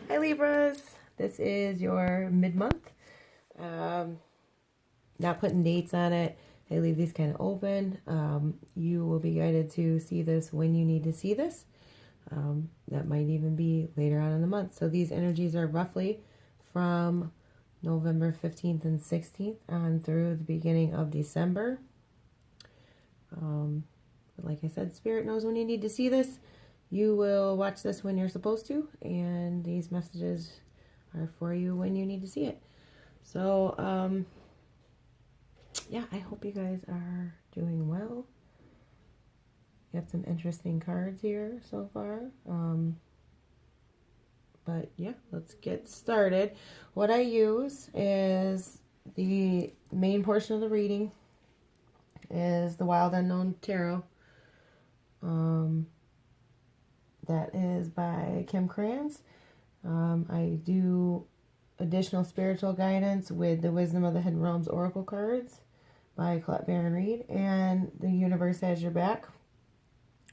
Hi Libras, this is your mid-month. Not putting dates on it. I leave these kind of open. You will be guided to see this when you need to see this. That might even be later on in the month. So these energies are roughly from November 15th and 16th on through the beginning of December. Like I said, Spirit knows when you need to see this. You will watch this when you're supposed to, and these messages are for you when you need to see it. So, yeah, I hope you guys are doing well. Got some interesting cards here so far. But yeah, let's get started. What I use is the main portion of the reading is the Wild Unknown Tarot. That is by Kim Krans. I do additional spiritual guidance with the Wisdom of the Hidden Realms Oracle cards by Colette Baron Reed, and the Universe Has Your Back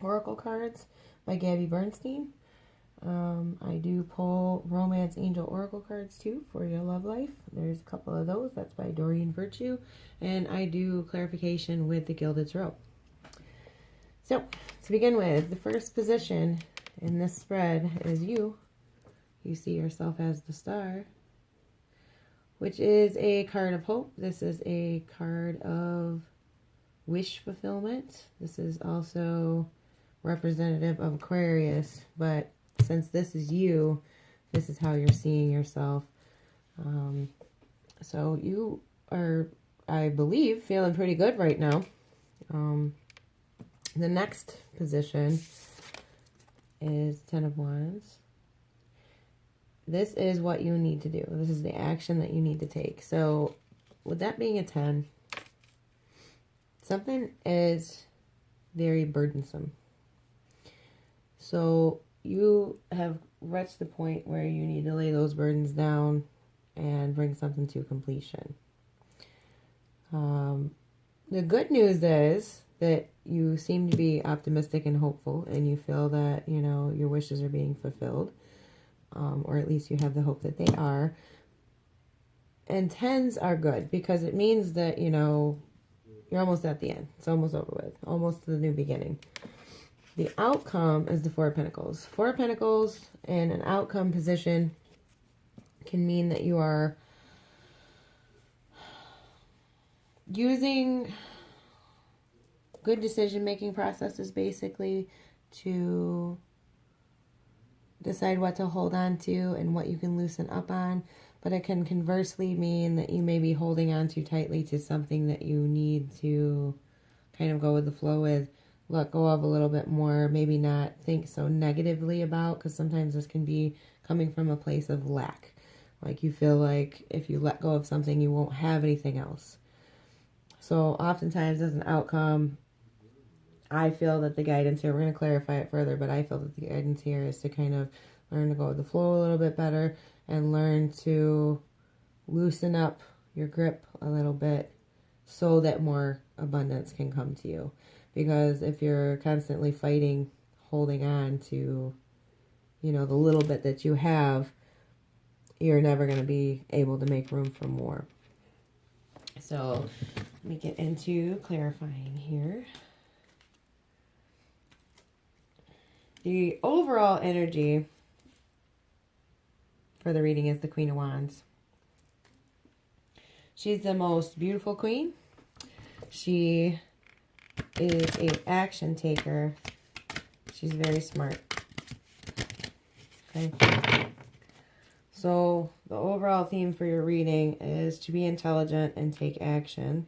Oracle cards by Gabby Bernstein. I do pull Romance Angel Oracle cards too for your love life. There's a couple of those. That's by Doreen Virtue. And I do clarification with the Gilded Tarot. So, to begin with, the first position in this spread is you. You see yourself as the star, which is a card of hope. This is a card of wish fulfillment. This is also representative of Aquarius, but since this is you, this is how you're seeing yourself. So you are, I believe, feeling pretty good right now. The next position is Ten of Wands. This is what you need to do. This is the action that you need to take. So with that being a 10, something is very burdensome. So you have reached the point where you need to lay those burdens down and bring something to completion. The good news is that you seem to be optimistic and hopeful, and you feel that, you know, your wishes are being fulfilled, or at least you have the hope that they are. And 10s are good because it means that, you know, you're almost at the end. It's almost over with, almost to the new beginning. The outcome is the Four of Pentacles. Four of Pentacles in an outcome position can mean that you are using good decision-making processes basically to decide what to hold on to and what you can loosen up on. But it can conversely mean that you may be holding on too tightly to something that you need to kind of go with the flow with, let go of a little bit more, maybe not think so negatively about, because sometimes this can be coming from a place of lack. Like you feel like if you let go of something, you won't have anything else. So oftentimes as an outcome, I feel that the guidance here, we're going to clarify it further, but I feel that the guidance here is to kind of learn to go with the flow a little bit better and learn to loosen up your grip a little bit so that more abundance can come to you. Because if you're constantly fighting, holding on to, you know, the little bit that you have, you're never going to be able to make room for more. So let me get into clarifying here. The overall energy for the reading is the Queen of Wands. She's the most beautiful queen. She is an action taker. She's very smart. Okay. So the overall theme for your reading is to be intelligent and take action.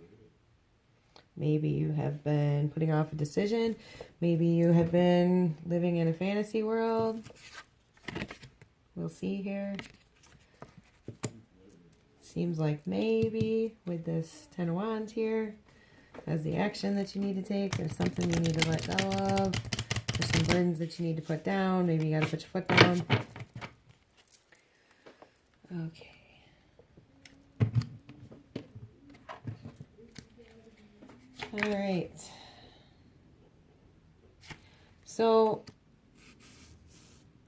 Maybe you have been putting off a decision. Maybe you have been living in a fantasy world. We'll see here. Seems like maybe with this Ten of Wands here, as the action that you need to take, there's something you need to let go of. There's some burdens that you need to put down. Maybe you got to put your foot down. Okay. All right. So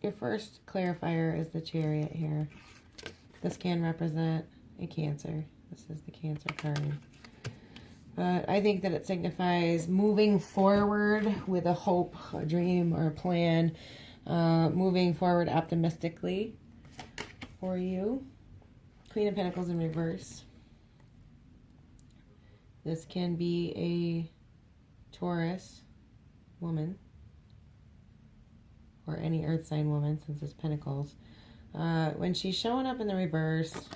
your first clarifier is the Chariot here. This can represent a Cancer. This is the Cancer card. But I think that it signifies moving forward with a hope, a dream, or a plan. Moving forward optimistically for you. Queen of Pentacles in reverse. This can be a Taurus woman. Or any earth sign woman, since it's Pentacles. When she's showing up in the reverse,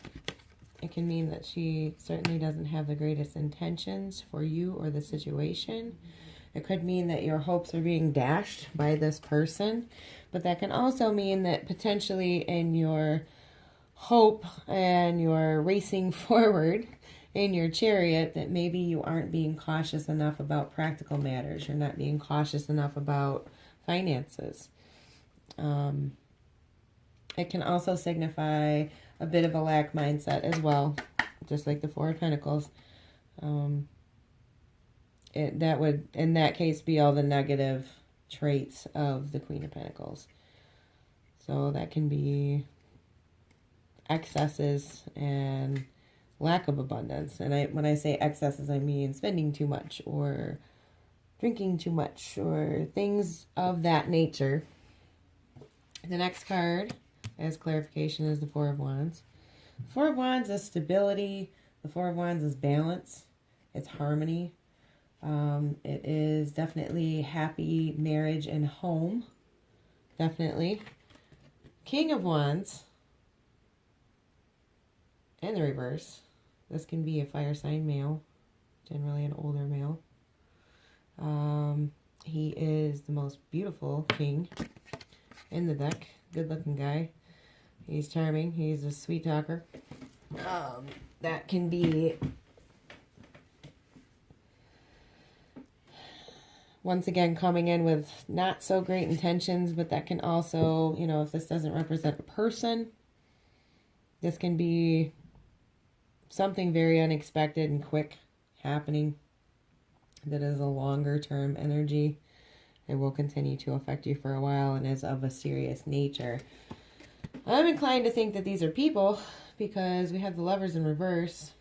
it can mean that she certainly doesn't have the greatest intentions for you or the situation. It could mean that your hopes are being dashed by this person. But that can also mean that potentially in your hope and your racing forward in your Chariot, that maybe you aren't being cautious enough about practical matters. You're not being cautious enough about finances. It can also signify a bit of a lack mindset as well, just like the Four of Pentacles. That would, in that case, be all the negative traits of the Queen of Pentacles. So that can be excesses and lack of abundance. And when I say excesses, I mean spending too much or drinking too much or things of that nature. The next card, as clarification, is the Four of Wands. The Four of Wands is stability. The Four of Wands is balance. It's harmony. It is definitely happy marriage and home. Definitely. King of Wands in the reverse. This can be a fire sign male, generally an older male. He is the most beautiful king in the deck. Good looking guy. He's charming. He's a sweet talker. That can be, once again, coming in with not so great intentions, but that can also, you know, if this doesn't represent a person, this can be something very unexpected and quick happening that is a longer term energy. It will continue to affect you for a while and is of a serious nature. I'm inclined to think that these are people because we have the Lovers in reverse.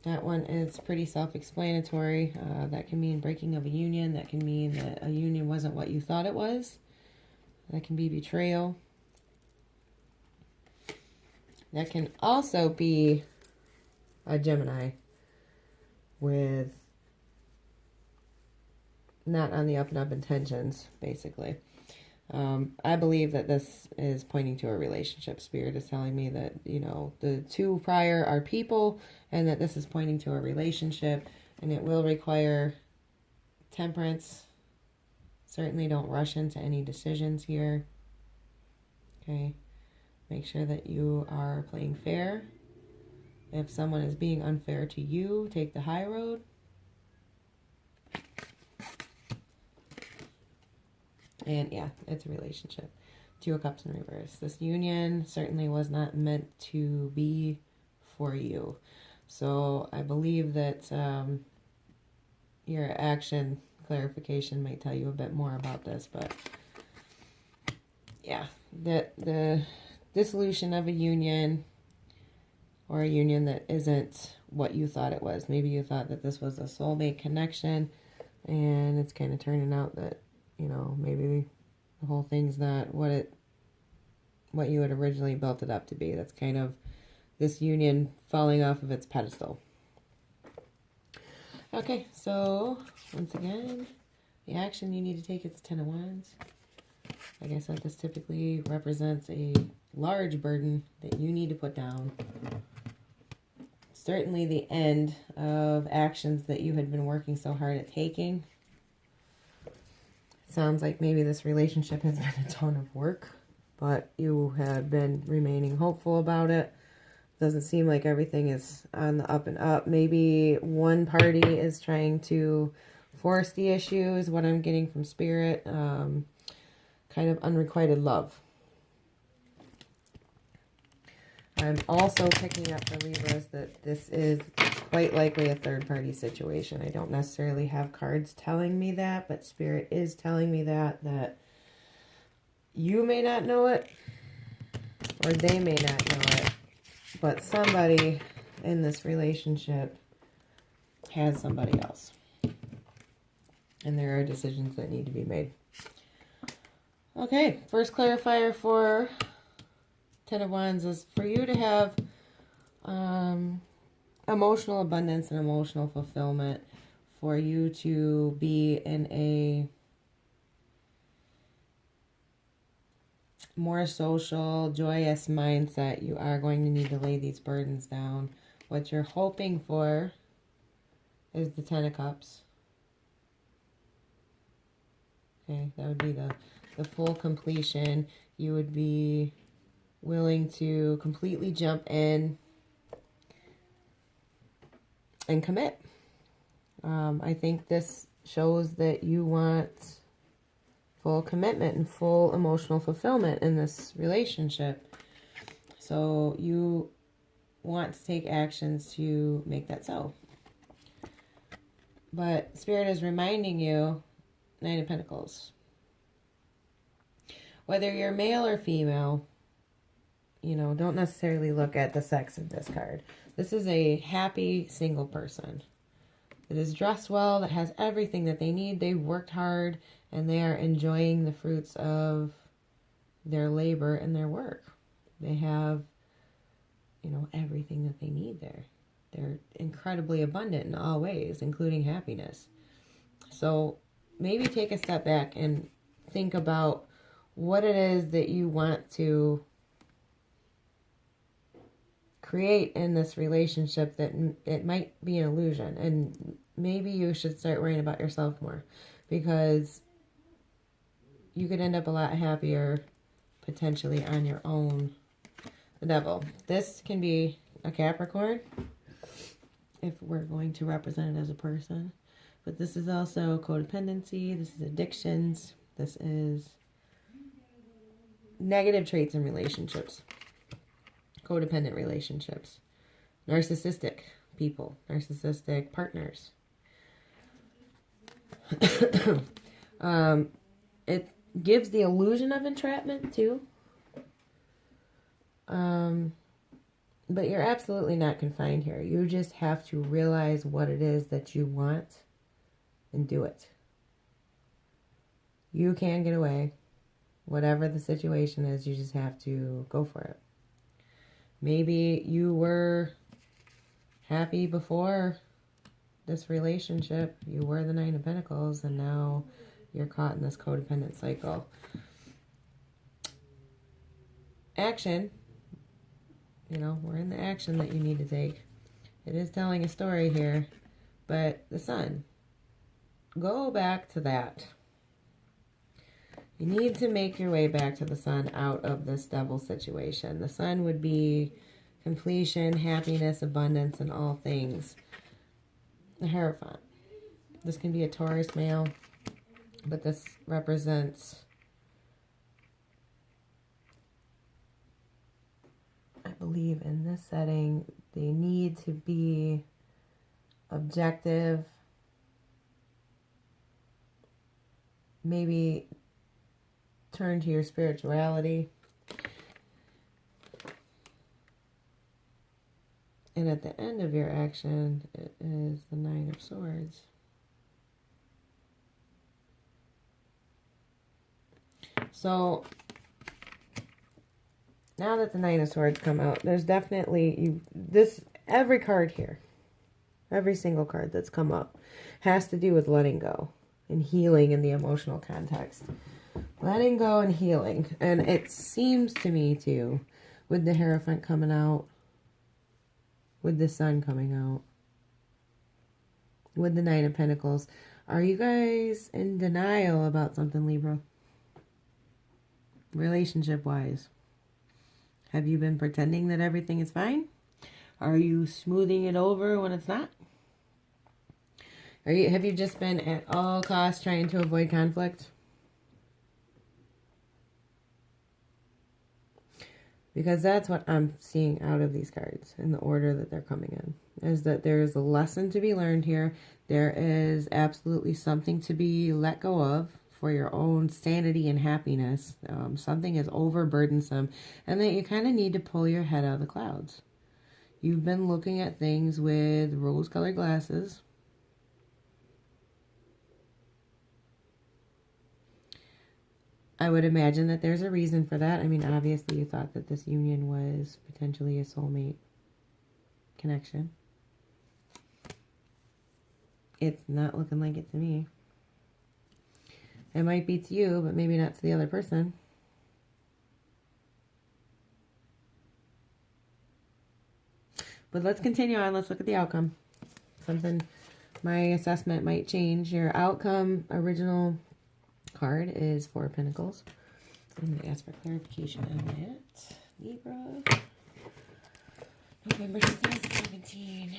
That one is pretty self-explanatory. That can mean breaking of a union. That can mean that a union wasn't what you thought it was. That can be betrayal. That can also be a Gemini with not on the up and up intentions, basically. I believe that this is pointing to a relationship. Spirit is telling me that, you know, the two prior are people and that this is pointing to a relationship, and it will require temperance. Certainly don't rush into any decisions here. Okay. Make sure that you are playing fair. If someone is being unfair to you, take the high road. And yeah, it's a relationship. Two of Cups in reverse. This union certainly was not meant to be for you. So I believe that your action clarification might tell you a bit more about this. But yeah, the dissolution of a union, or a union that isn't what you thought it was. Maybe you thought that this was a soulmate connection, and it's kind of turning out that, you know, maybe the whole thing's not what you had originally built it up to be. That's kind of this union falling off of its pedestal. Okay, so once again, the action you need to take is the Ten of Wands. Like I said, this typically represents a large burden that you need to put down. Certainly the end of actions that you had been working so hard at taking. Sounds like maybe this relationship has been a ton of work, but you have been remaining hopeful about it. Doesn't seem like everything is on the up and up. Maybe one party is trying to force the issue, is what I'm getting from Spirit. Kind of unrequited love. I'm also picking up for Libras that this is quite likely a third-party situation. I don't necessarily have cards telling me that, but Spirit is telling me that You may not know it, or they may not know it, but somebody in this relationship has somebody else. And there are decisions that need to be made. Okay, first clarifier for Ten of Wands is for you to have emotional abundance and emotional fulfillment, for you to be in a more social, joyous mindset. You are going to need to lay these burdens down. What you're hoping for is the Ten of Cups. Okay, that would be the full completion. You would be willing to completely jump in and commit. I think this shows that you want full commitment and full emotional fulfillment in this relationship. So you want to take actions to make that so. But Spirit is reminding you, Nine of Pentacles. Whether you're male or female, you know, don't necessarily look at the sex of this card. This is a happy single person that is dressed well, that has everything that they need. They've worked hard, and they are enjoying the fruits of their labor and their work. They have, you know, everything that they need there. They're incredibly abundant in all ways, including happiness. So maybe take a step back and think about what it is that you want to create in this relationship, that it might be an illusion, and maybe you should start worrying about yourself more, because you could end up a lot happier potentially on your own. The Devil. This can be a Capricorn if we're going to represent it as a person, but this is also codependency, this is addictions, this is negative traits in relationships. Codependent relationships, narcissistic people, narcissistic partners. It gives the illusion of entrapment too. But you're absolutely not confined here. You just have to realize what it is that you want and do it. You can get away. Whatever the situation is, you just have to go for it. Maybe you were happy before this relationship. You were the Nine of Pentacles, and now you're caught in this codependent cycle. Action. You know, we're in the action that you need to take. It is telling a story here, but the Sun. Go back to that. You need to make your way back to the Sun out of this Devil situation. The Sun would be completion, happiness, abundance, and all things. The Hierophant. This can be a Taurus male, but this represents, I believe in this setting, they need to be objective, maybe turn to your spirituality. And at the end of your action, it is the Nine of Swords. So now that the Nine of Swords come out, there's definitely every card here, every single card that's come up has to do with letting go and healing in the emotional context. Letting go and healing. And it seems to me, too, with the Hierophant coming out, with the Sun coming out, with the Nine of Pentacles, are you guys in denial about something, Libra? Relationship-wise. Have you been pretending that everything is fine? Are you smoothing it over when it's not? Have you just been at all costs trying to avoid conflict? Because that's what I'm seeing out of these cards in the order that they're coming in. Is that there is a lesson to be learned here. There is absolutely something to be let go of for your own sanity and happiness. Something is overburdensome, and that you kind of need to pull your head out of the clouds. You've been looking at things with rose-colored glasses. I would imagine that there's a reason for that. I mean, obviously you thought that this union was potentially a soulmate connection. It's not looking like it to me. It might be to you, but maybe not to the other person. But let's continue on. Let's look at the outcome. My assessment might change. Your outcome original card is Four of Pentacles. I'm going to ask for clarification on that. Libra, November 2017.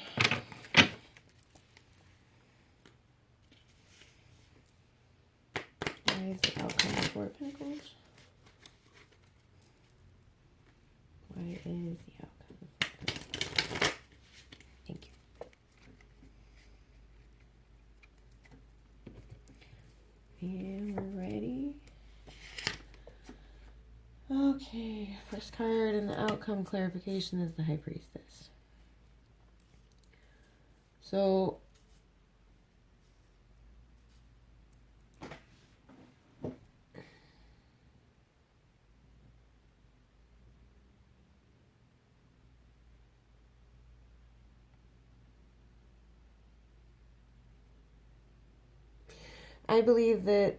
Why is the outcome of Four of Pentacles? Why is the outcome of Four of Pentacles? Thank you. And we're ready. Okay, first card in the outcome clarification is the High Priestess. So, I believe that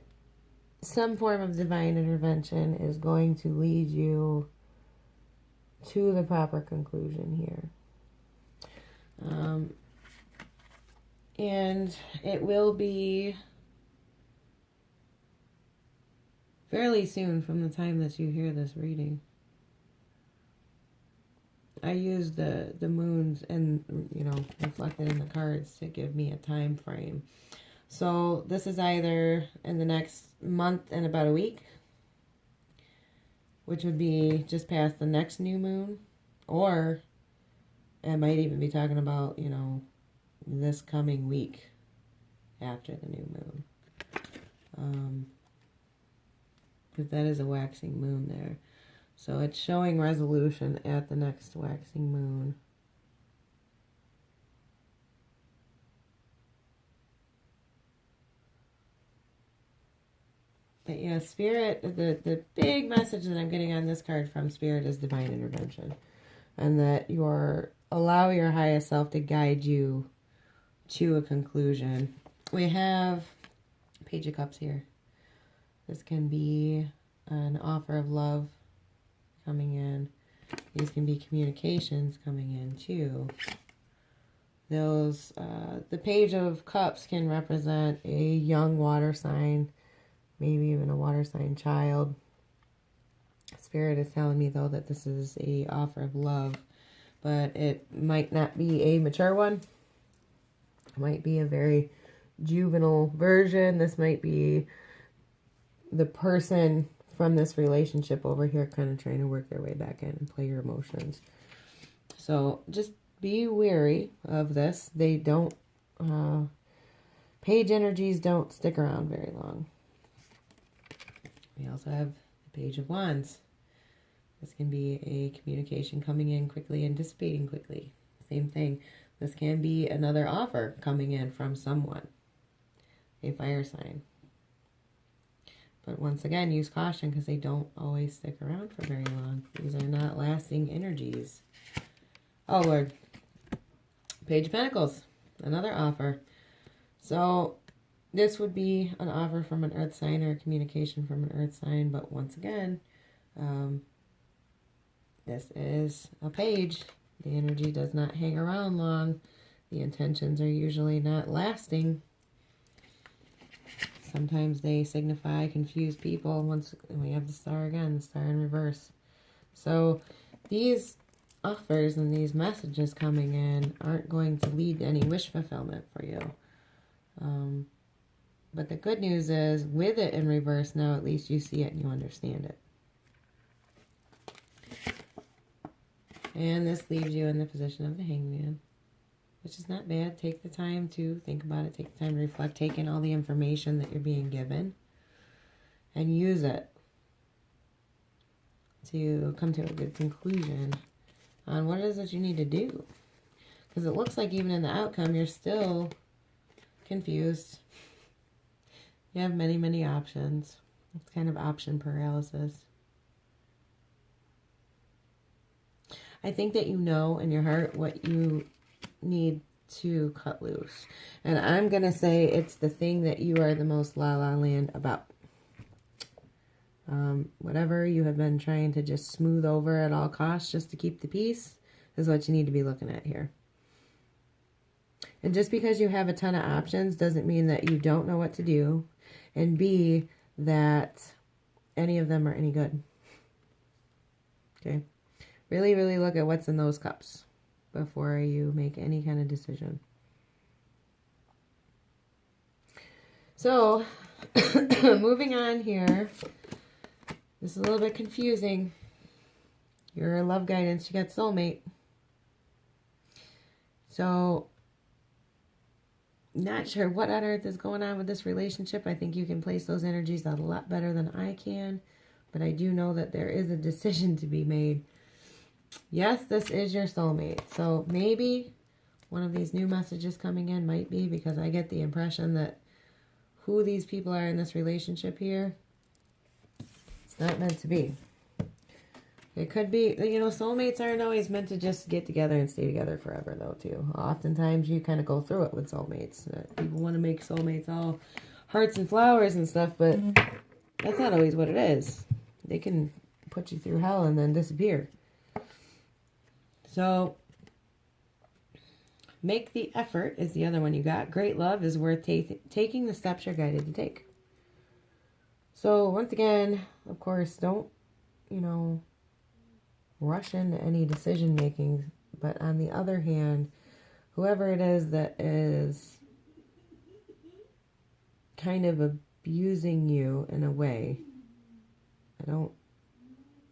some form of divine intervention is going to lead you to the proper conclusion here. And it will be fairly soon from the time that you hear this reading. I use the moons and, reflected in the cards to give me a time frame. So this is either in the next month and about a week, which would be just past the next new moon, or it might even be talking about, this coming week after the new moon. Because that is a waxing moon there. So it's showing resolution at the next waxing moon. But yeah, Spirit, the big message that I'm getting on this card from Spirit is divine intervention. And that allow your highest self to guide you to a conclusion. We have Page of Cups here. This can be an offer of love coming in. These can be communications coming in too. The Page of Cups can represent a young water sign, maybe even a water sign child. Spirit is telling me, though, that this is a offer of love, but it might not be a mature one. It might be a very juvenile version. This might be the person from this relationship over here kind of trying to work their way back in and play your emotions. So just be wary of this. They don't, page energies don't stick around very long. We also have the Page of Wands. This can be a communication coming in quickly and dissipating quickly. Same thing. This can be another offer coming in from someone, a fire sign. But once again, use caution because they don't always stick around for very long. These are not lasting energies. Oh, Lord. Page of Pentacles, another offer. So this would be an offer from an earth sign or a communication from an earth sign. But once again, this is a page. The energy does not hang around long. The intentions are usually not lasting. Sometimes they signify confused people. Once we have the star again, the star in reverse. So these offers and these messages coming in aren't going to lead to any wish fulfillment for you. But the good news is, with it in reverse now, at least you see it and you understand it. And this leaves you in the position of the Hangman, which is not bad. Take the time to think about it. Take the time to reflect. Take in all the information that you're being given. and use it to come to a good conclusion on what it is that you need to do. Because it looks like even in the outcome, you're still confused. You have many, many options. It's kind of option paralysis. I think that you know in your heart what you need to cut loose. And I'm going to say it's the thing that you are the most la-la land about. Whatever you have been trying to just smooth over at all costs just to keep the peace is what you need to be looking at here. And just because you have a ton of options doesn't mean that you don't know what to do. And B, that any of them are any good. Okay? Really, really look at what's in those cups before you make any kind of decision. So, moving on here. This is a little bit confusing. Your love guidance, you got soulmate. So, not sure what on earth is going on with this relationship. I think you can place those energies out a lot better than I can. But I do know that there is a decision to be made. Yes, this is your soulmate. So maybe one of these new messages coming in might be, because I get the impression that who these people are in this relationship here, it's not meant to be. It could be, you know, soulmates aren't always meant to just get together and stay together forever, though, too. Oftentimes, you kind of go through it with soulmates. People want to make soulmates all hearts and flowers and stuff, but that's not always what it is. They can put you through hell and then disappear. So, make the effort is the other one you got. Great love is worth taking the steps you're guided to take. So, once again, of course, don't, you know, rush into any decision making, but on the other hand, whoever it is that is kind of abusing you in a way, I don't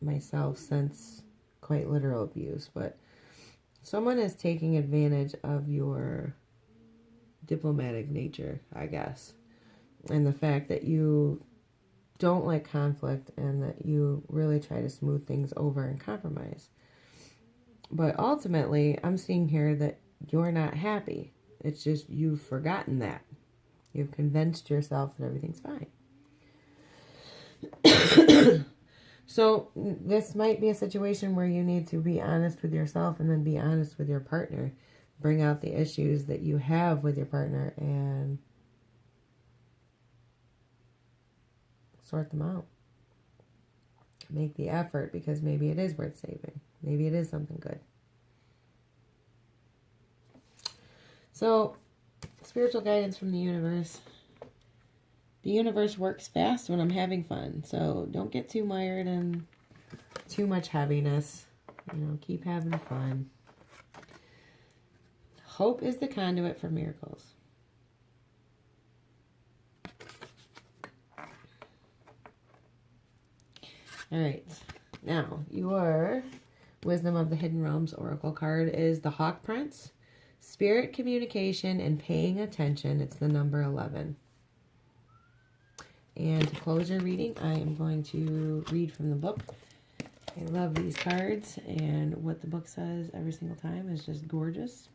myself sense quite literal abuse, but someone is taking advantage of your diplomatic nature, I guess, and the fact that you don't like conflict and that you really try to smooth things over and compromise. But ultimately, I'm seeing here that you're not happy. It's just you've forgotten that. You've convinced yourself that everything's fine. So this might be a situation where you need to be honest with yourself and then be honest with your partner. Bring out the issues that you have with your partner and sort them out. Make the effort, because maybe it is worth saving. Maybe it is something good. So, spiritual guidance from the universe. The universe works fast when I'm having fun. So, don't get too mired in too much heaviness. You know, keep having fun. Hope is the conduit for miracles. All right, now your Wisdom of the Hidden Realms Oracle card is the Hawk Prince. Spirit communication and paying attention. It's the number 11. And to close your reading, I am going to read from the book. I love these cards, and what the book says every single time is just gorgeous.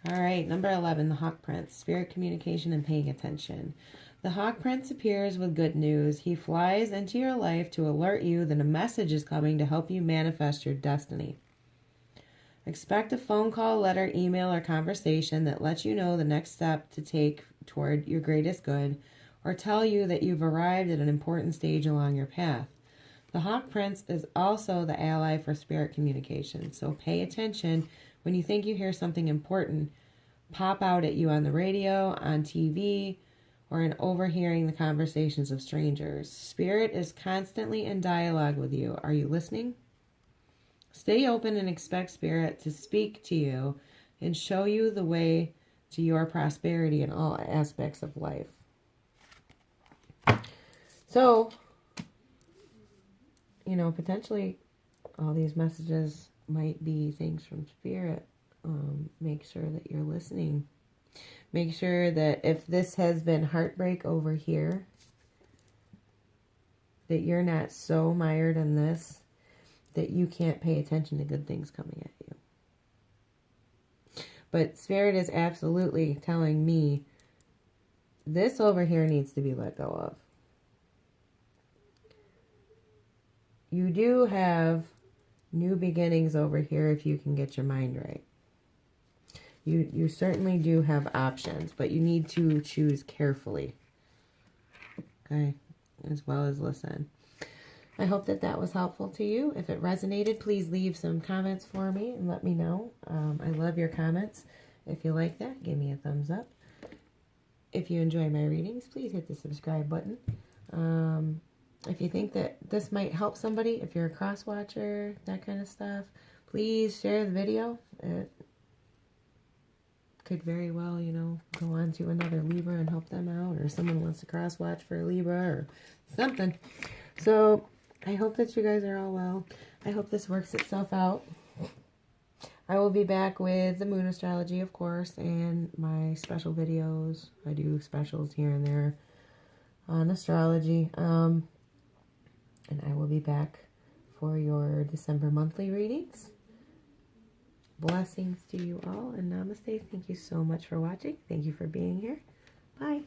All right, number 11, the Hawk Prince. Spirit communication and paying attention. The Hawk Prince appears with good news. He flies into your life to alert you that a message is coming to help you manifest your destiny. Expect a phone call, letter, email, or conversation that lets you know the next step to take toward your greatest good, or tell you that you've arrived at an important stage along your path. The Hawk Prince is also the ally for spirit communication, so pay attention when you think you hear something important pop out at you on the radio, on TV, or in overhearing the conversations of strangers. Spirit is constantly in dialogue with you. Are you listening? Stay open and expect Spirit to speak to you and show you the way to your prosperity in all aspects of life. So, you know, potentially all these messages might be things from Spirit. Make sure that you're listening. Make sure that if this has been heartbreak over here, that you're not so mired in this that you can't pay attention to good things coming at you. But Spirit is absolutely telling me this over here needs to be let go of. You do have new beginnings over here if you can get your mind right. You certainly do have options, but you need to choose carefully. Okay, as well as listen. I hope that that was helpful to you. If it resonated, please leave some comments for me and let me know. I love your comments. If you like that, give me a thumbs up. If you enjoy my readings, please hit the subscribe button. If you think that this might help somebody, if you're a cross watcher, that kind of stuff, please share the video. It could very well, you know, go on to another Libra and help them out, or someone wants to cross watch for a Libra or something. So I hope that you guys are all well. I hope this works itself out. I will be back with the moon astrology, of course, and my special videos. I do specials here and there on astrology. And I will be back for your December monthly readings. Blessings to you all, and namaste. Thank you so much for watching. Thank you for being here. Bye.